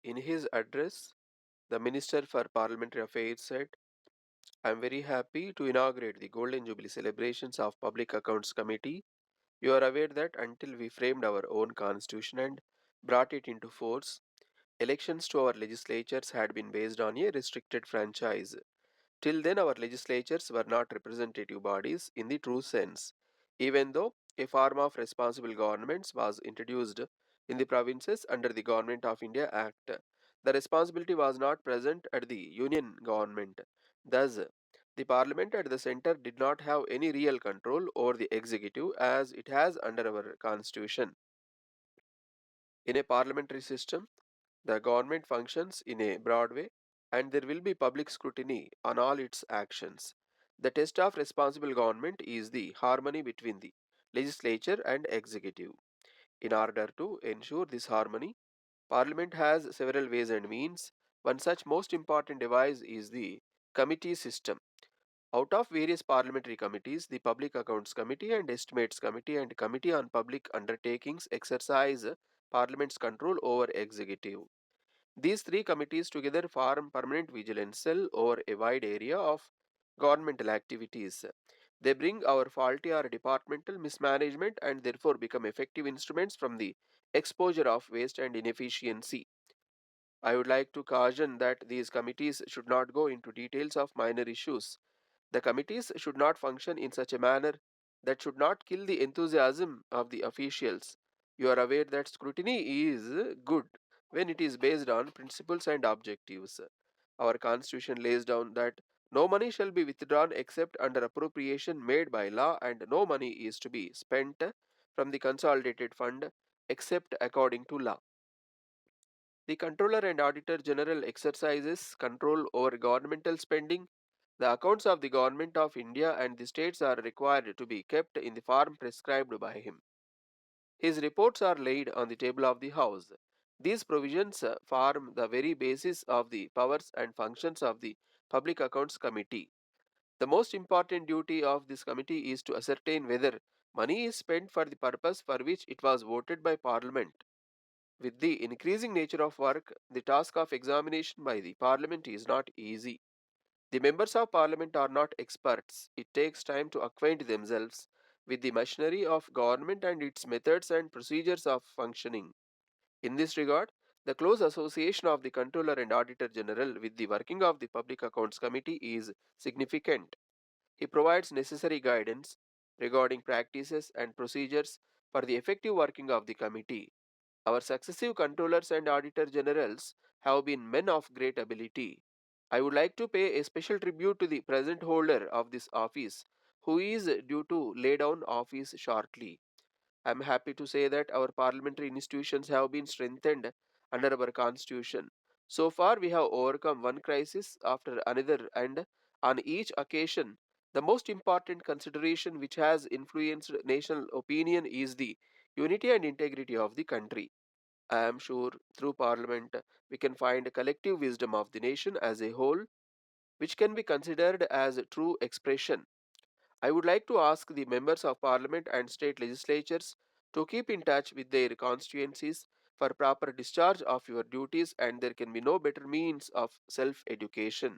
In his address, the Minister for Parliamentary Affairs said, I am very happy to inaugurate the Golden Jubilee celebrations of Public Accounts Committee. You are aware that until we framed our own constitution and brought it into force, elections to our legislatures had been based on a restricted franchise. Till then, our legislatures were not representative bodies in the true sense, even though a form of responsible governments was introduced in the provinces under the Government of India Act. The responsibility was not present at the union government. Thus, the parliament at the center did not have any real control over the executive as it has under our constitution. In a parliamentary system, the government functions in a broad way, and there will be public scrutiny on all its actions. The test of responsible government is the harmony between the legislature and executive. In order to ensure this harmony, Parliament has several ways and means. One such most important device is the committee system. Out of various parliamentary committees, the Public Accounts Committee and Estimates Committee and Committee on Public Undertakings exercise Parliament's control over executive. These three committees together form permanent vigilance cell over a wide area of governmental activities. They bring our faulty or departmental mismanagement and therefore become effective instruments from the exposure of waste and inefficiency. I would like to caution that these committees should not go into details of minor issues. The committees should not function in such a manner that should not kill the enthusiasm of the officials. You are aware that scrutiny is good when it is based on principles and objectives. Our constitution lays down that no money shall be withdrawn except under appropriation made by law, and no money is to be spent from the consolidated fund except according to law. The Controller and Auditor General exercises control over governmental spending. The accounts of the Government of India and the states are required to be kept in the form prescribed by him. His reports are laid on the table of the House. These provisions form the very basis of the powers and functions of the Public Accounts Committee. The most important duty of this committee is to ascertain whether money is spent for the purpose for which it was voted by Parliament. With the increasing nature of work, the task of examination by the Parliament is not easy. The members of Parliament are not experts. It takes time to acquaint themselves with the machinery of government and its methods and procedures of functioning. In this regard, the close association of the Controller and Auditor General with the working of the Public Accounts Committee is significant. He provides necessary guidance regarding practices and procedures for the effective working of the committee. Our successive controllers and auditor generals have been men of great ability. I would like to pay a special tribute to the present holder of this office, who is due to lay down office shortly. I am happy to say that our parliamentary institutions have been strengthened under our constitution. So far, we have overcome one crisis after another, and on each occasion, the most important consideration which has influenced national opinion is the unity and integrity of the country. I am sure through Parliament we can find a collective wisdom of the nation as a whole, which can be considered as a true expression. I would like to ask the members of Parliament and state legislatures to keep in touch with their constituencies for proper discharge of your duties, and there can be no better means of self education.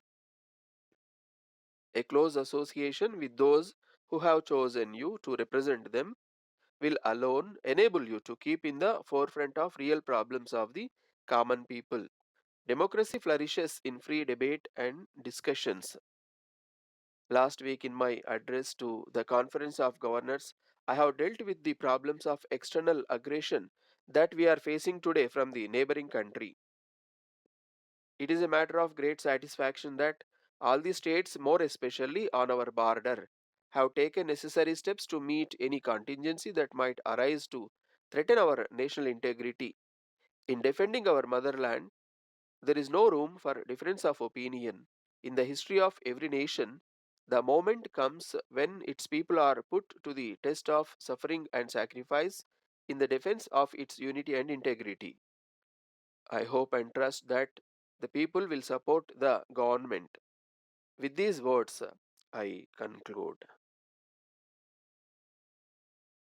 A close association with those who have chosen you to represent them will alone enable you to keep in the forefront of real problems of the common people. Democracy flourishes in free debate and discussions. Last week, in my address to the Conference of Governors, I have dealt with the problems of external aggression that we are facing today from the neighboring country. It is a matter of great satisfaction that all the states, more especially on our border, have taken necessary steps to meet any contingency that might arise to threaten our national integrity. In defending our motherland, there is no room for difference of opinion. In the history of every nation, the moment comes when its people are put to the test of suffering and sacrifice in the defense of its unity and integrity. I hope and trust that the people will support the government. With these words, I conclude.